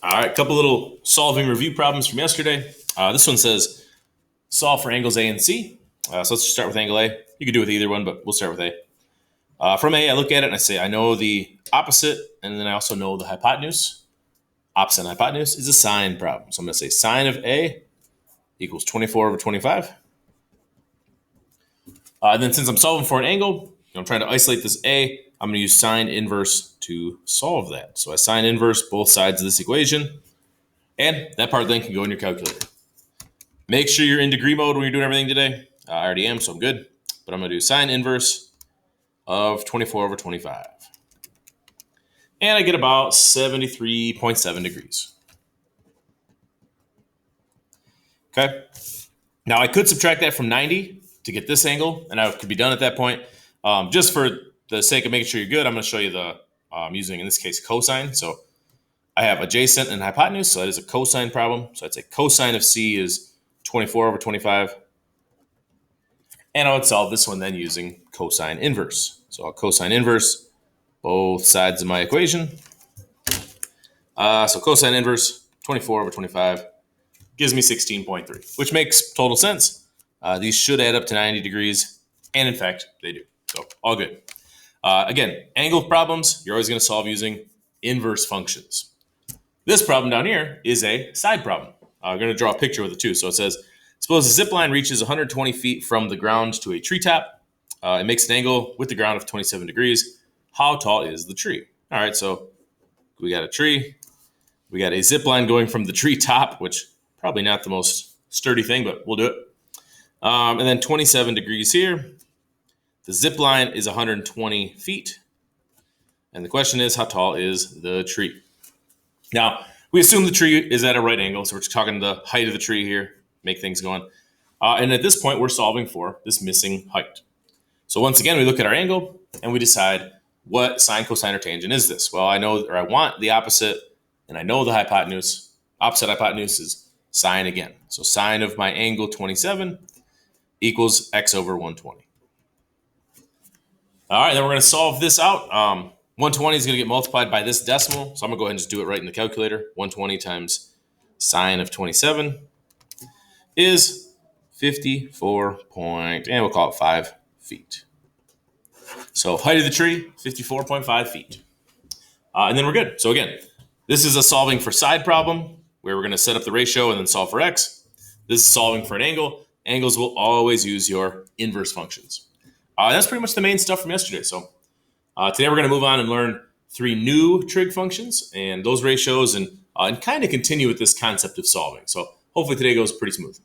All right, a couple little solving review problems from yesterday. This one says solve for angles A and C. So let's just start with angle A. You could do with either one, but we'll start with A. From A, I look at it and I say, I know the opposite, and then I also know the hypotenuse. Opposite and hypotenuse is a sine problem. So I'm going to say sine of A equals 24 over 25. And then since I'm solving for an angle, I'm trying to isolate this A, I'm going to use sine inverse to solve that. So I sine inverse both sides of this equation, and that part then can go in your calculator. Make sure you're in degree mode when you're doing everything today. I already am, so I'm good. But I'm going to do sine inverse of 24 over 25. And I get about 73.7 degrees. Okay. Now I could subtract that from 90 to get this angle, and I could be done at that point. Just for the sake of making sure you're good, I'm going to show you the using, in this case, cosine. So I have adjacent and hypotenuse, so that is a cosine problem. So I'd say cosine of C is 24 over 25. And I would solve this one then using cosine inverse. So I'll cosine inverse both sides of my equation. So cosine inverse 24 over 25 gives me 16.3, which makes total sense. These should add up to 90 degrees, and in fact, they do. So all good. Again, angle problems, you're always going to solve using inverse functions. This problem down here is a side problem. I'm going to draw a picture with it too. So it says, suppose a zip line reaches 120 feet from the ground to a treetop. It makes an angle with the ground of 27 degrees. How tall is the tree? All right, so we got a tree. We got a zip line going from the tree top, which probably not the most sturdy thing, but we'll do it. And then 27 degrees here. The zip line is 120 feet. And the question is, how tall is the tree? Now, we assume the tree is at a right angle, so we're just talking the height of the tree here, make things going. And at this point, we're solving for this missing height. So once again, we look at our angle, and we decide what sine, cosine, or tangent is this? Well, I know, or I want the opposite, and I know the hypotenuse. Opposite hypotenuse is sine again. So sine of my angle 27 equals x over 120. All right, then we're going to solve this out. 120 is going to get multiplied by this decimal. So I'm going to go ahead and just do it right in the calculator. 120 times sine of 27 is 54 point, and we'll call it 5 feet. So height of the tree, 54.5 feet. And then we're good. So again, this is a solving for side problem where we're going to set up the ratio and then solve for x. This is solving for an angle. Angles will always use your inverse functions. That's pretty much the main stuff from yesterday. So today we're going to move on and learn 3 new trig functions and those ratios and kind of continue with this concept of solving. So hopefully today goes pretty smooth.